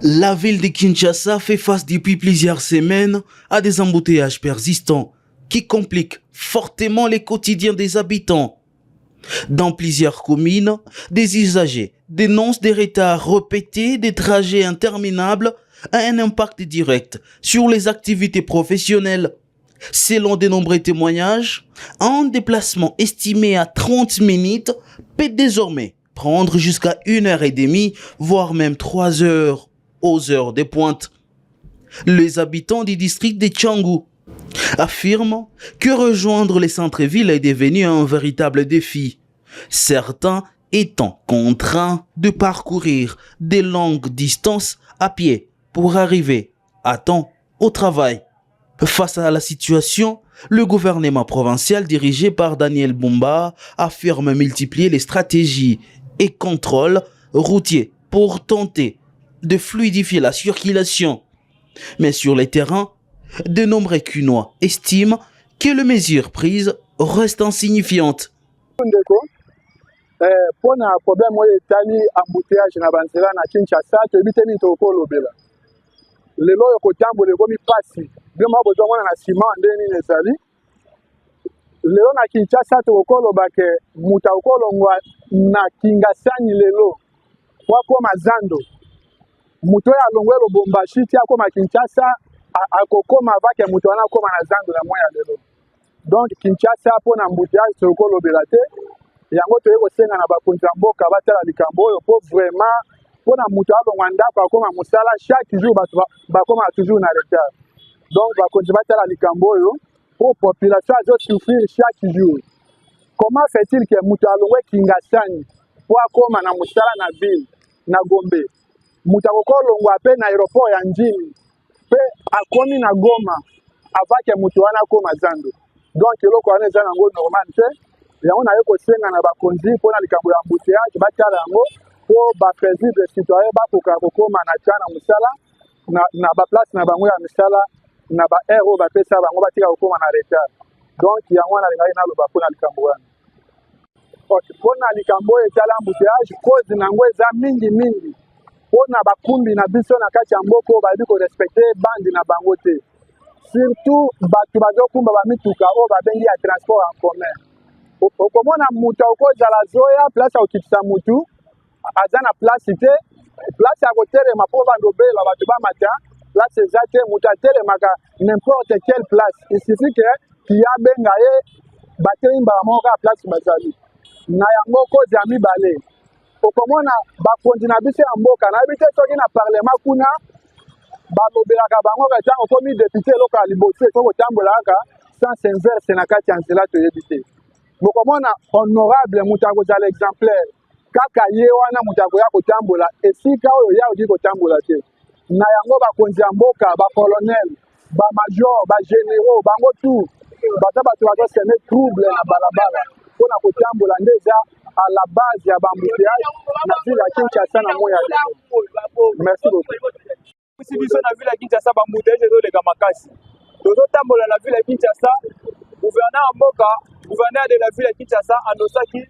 La ville de Kinshasa fait face depuis plusieurs semaines à des embouteillages persistants qui compliquent fortement les quotidiens des habitants. Dans plusieurs communes, des usagers dénoncent des retards répétés, des trajets interminables à un impact direct sur les activités professionnelles. Selon de nombreux témoignages, un déplacement estimé à 30 minutes peut désormais prendre jusqu'à 1h30, voire même 3 heures aux heures de pointe. Les habitants du district de Tchangou affirment que rejoindre les centres-villes est devenu un véritable défi, certains étant contraints de parcourir de longues distances à pied pour arriver à temps au travail. Face à la situation, le gouvernement provincial dirigé par Daniel Bumba affirme multiplier les stratégies et contrôles routiers pour tenter de fluidifier la circulation. Mais sur le terrain, de nombreux Cunois estiment que les mesures prises restent insignifiantes. Pour un problème d'Italie, embouteillage na banzela na Kinshasa, tu évites ni toko lobela. Le lo yoko tambo le gomi pasi. Bien ma bozo na ciment ndeni nezali. Le lo na Kinshasa toko lobake muta ukolongwa na kingasani lelo. Kwa koma zando. Muto ya longwe lo bombashi tia koma Kinshasa akokoma vake muto wana koma na zando na moya lelo. Donc Kinshasa pona embouteillage toko lobela te. Yango toye kosenga na bakonzi ya mboka batala likambo oyo po vraiment pona mutu alongwa ndako akoma mosala chaque jour bato bakoma toujours na retard. Donc bakonzi batala likambo oyo po population azosouffrir chaque jour. Comment fait-il que mutu alongwe Kingasani po akoma na mosala na ville na Gombe, mutu akokolongwa pe na aéroport ya Njini pe akomi na Goma avant que mutu wana akoma zando. Donc eloko wana eza nango normal te. Yango na yoko senga na bakonzi pona likambo ya embouteillage batala yango po ba paisible citoyen bakoka kokoma na tana musala na ba place na bango ya misala na ba aero ba pesa bango batika kokoma na retard. Donc yango na lingai na loba pona likambo wana. Pona likambo etala embouteillage cause nango eza mingi pona bakumbi na biso na kati ya mboko ba biko respecter bandi na bango te. Surtout batu bazokumba ba mituka o ba bengi ya transport en commun. Okomona mutu okozala zoya place ya kokitisa mutu aza na place te, place ya kotelema mpo bandobela bato bamata place eza te, mutu atelemaka n'importe quelle place. Il suffit que kiya benga ye batelimbaka moko ya place bazali na yango kozi ya mibale. Okomona bakonzi na biso ya mboka nayebi te soki na parlement kuna balobelaka bango ntango okomi député eloko ya liboso ekokotambola kaka sens inverse na kati ya nzela toyebi te. Mokomona honorable mutu akozala exemplaire kaka ye wana mutu akoya kotambola esika oyo ya oki kotambola te. Na yango bakonzi ya mboka bacolonel bamajor bagénéraux bango tout baza bato bazoseme trouble na balabala mpona kotambola nde eza à la base ya bambouteillage na ville ya Kinshasa na moya lelo. Merci beaucoup. Si biso na ville ya Kinshasa bambouteillage ezoleka makasi tozotambola na ville ya Kinshasa, gouverneur ya mboka gouverneur de la ville ya Kinshasa anosaki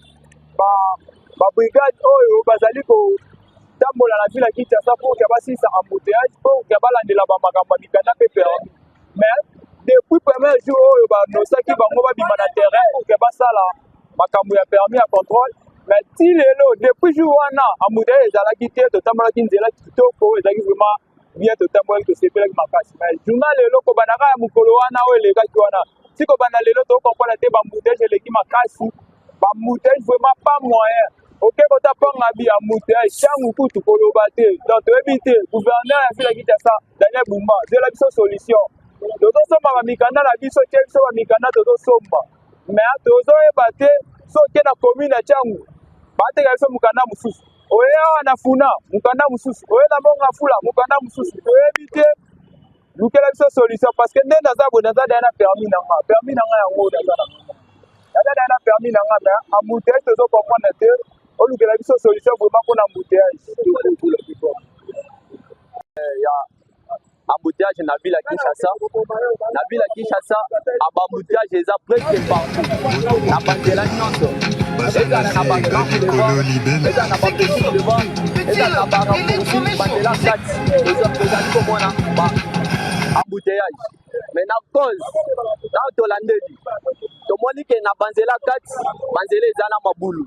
ba brigade oyo bazali kotambola na ville ya Kinshasa pour que basisa embouteillage pour que balandela bamakambo ya mikanda mpe permis. Mais depuis premier jour oyo banosaki bango babima na terrain pour que basala makambo ya permis ya contrôle, mais ti lelo depuis jour wana embouteillage ezalaki te, totambolaki nzela kitoko ezalaki vraiment bien, totambolaki tosepelaki makasi. Mais journal lelo kobanaka ya mokolo wana oyo elekaki wana si kobanda lelo tokompona te bambouteillage eleki makasi, bambouteillage vraiment pas moyen. Ok kota ponga bi embouteillage changu kutu koloba te. Donc toyebi te gouverneur ya ville ya Kinshasa Daniel Bumba zela biso solution. Tozosomba bamikanda na biso te biso bamikanda tozosomba. Mais tozoyeba te soki na commune ya changu bateka biso mukanda mosusu. Oye awa na funa mukanda mosusu. Oye na bonga fula mukanda mosusu. Toyebi te lukela biso solution parce que ndenda za bo ndaza dana permis nanga yango ndaza na dana permis nanga mais embouteillage tozo comprendre te o lukela biso solution vraiment pour embouteillage ya embouteillage na ville ya Kinshasa embouteillage eza presque partout na banzela nyonso eza na ba grand devant eza na ba petit devant ezala na baraccourci banzela kati tozali komona embouteillage mais na cause ntango tolandeli tomoni ke na banzela kati banzela eza na mabulu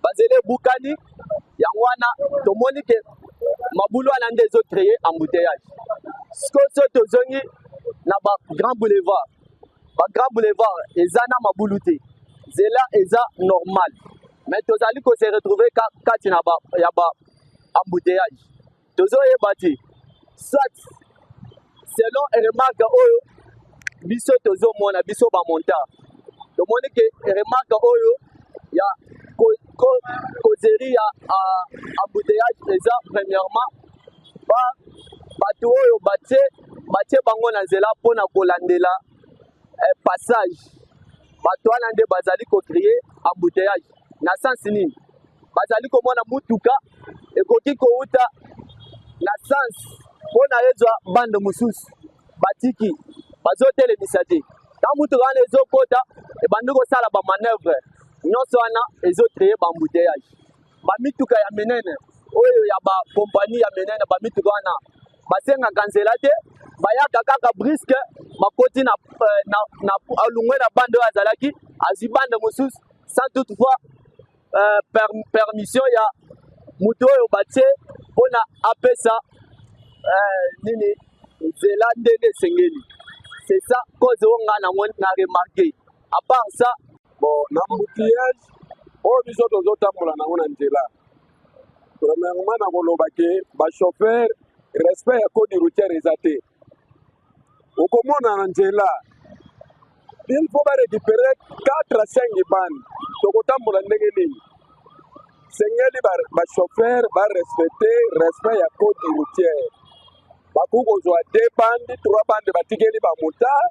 banzela ebukani yango wana tomoni ke mabulu wana nde ezokreye embouteillage sikoyo so tozongi na bagrand boulevard eza na mabulu te nzela eza normal mais tozali kose retrouve kati ya ba embouteillage tozoyeba te soit selon remarque oyo biso tozomona biso bamontar tomoni ke remarque oyo ya causerie ya embouteillage eza premièrement bato oyo batie bango na nzela mpona kolandela passage bato wana nde bazali kocrie embouteillage na sens nini bazali komona mutuka ekoki kouta na sens mpona ezwa bande mosusu batiki bazotelemisa te ntango mutuka wana ezokota ebandi kosala bamanœuvre nyonso wana ezocreye baembouteillage bamituka ya minene oyo ya bakompagnie ya minene bamituka wana basengaka nzela te bayaka kaka briske bakoti na alungwe na bande oyo azalaki azwi bande mosusu sans toutefois permission ya moto oyo batie mpona apesa nini nzela ndenge esengeli c'est ça cause oyo nga nango na remarke à part ça bon na embouteillage oyo biso tozotambola nango na nzela premièrement na koloba ke bachauffeur respect ya code routière eza te okomona na nzela il faut barécupérer 4 à 5 bande tokotambola ndenge nini sengeli bachauffeur barespecte respect ya code routière bakoki kozwa 2 bande 3 bande batikeli bamotard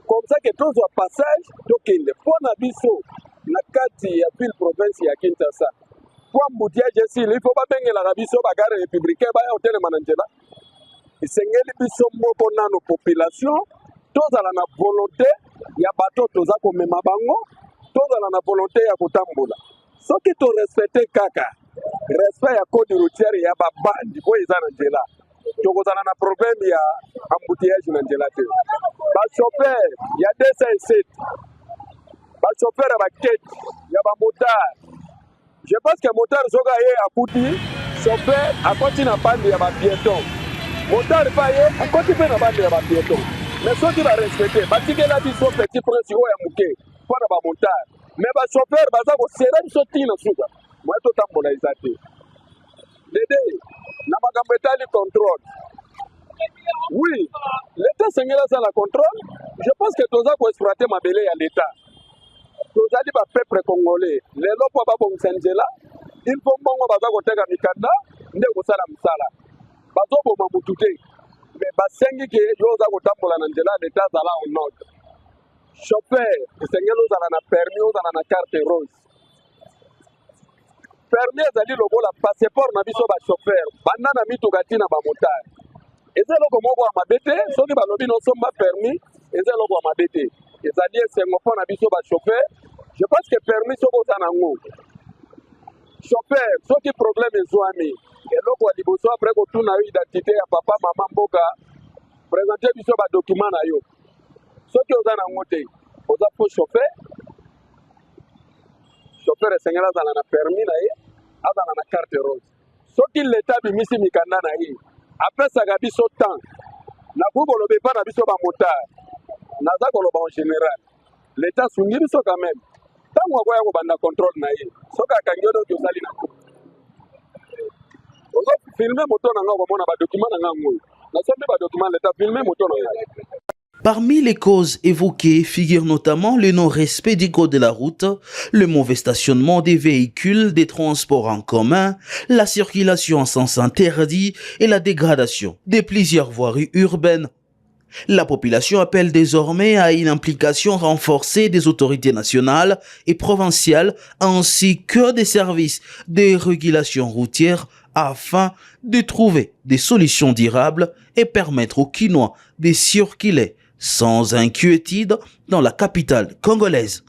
comme ça ke tozwa passage tokende mpo na biso na kati ya ville province ya Kinshasa po embouteillage esili il faut babengelaka biso bagare républicain baya kotelema na nzela esengeli biso moko nano population tozala na volonté ya bato toza komema bango tozala na volonté ya kotambola soki torespecte kaka respect ya code routière ya babandi oyo eza na nzela tokozala na problème ya embouteillage na nzela te bachauffeur ya 207 bachauffeur ya bakete ya bamotard je pense que motard soki aye akuti chauffeur akoti na bande ya bapiéton motard pa ye akoti mpe na bande ya bapiéton mais soki barespecte batikela biso petit prince oyo ya moke mpona bamotard mais bachauffeur baza kosere biso ntina suka moye totambola eza te dede na makambo etali contrôle oui l'état sengeli asala contrôle je pense que toza koexploite mabele ya l'état tozali bapeuple congolais lelo mpo babongisa nzela il faut mbongo baza koteka mikanda nde kosala mosala bazoboma mutu te mais basengi ke yo oza kotambola na nzela l'état azala en ordre chauffeur esengeli ozala na permis ozala na carte rose permis ezali lokola passeport na biso bachauffeur banda na mituka ntina bamotard eza eloko moko ya mabe te soki balobi nosomba permis eza eloko ya mabe te ezali esengo mpo na biso bachauffeur je pense que permis soki oza nango chauffeur soki problème ezwami eloko ya liboso apres kotuna yo identité ya papa mama mboka présente biso badocument na yo soki oza nango te oza po chauffeur esengeli azala na permis na ye azala na carte rose soki leta bimisi mikanda na ye apesaka biso temps nakoki koloba epa na biso bamotard naza koloba en général leta asungi biso quand même ntango akoya kobanda contrôle na ye soki akangi yo doki ozali na ozofilme moto na nga okomona badocument na nga ngoyo nasombi badocument leta filme moto na nga. Parmi les causes évoquées figurent notamment le non-respect du code de la route, le mauvais stationnement des véhicules des transports en commun, la circulation en sens interdit et la dégradation de plusieurs voiries urbaines. La population appelle désormais à une implication renforcée des autorités nationales et provinciales ainsi que des services de régulation routière afin de trouver des solutions durables et permettre aux Kinois de circuler sans inquiétude dans la capitale congolaise.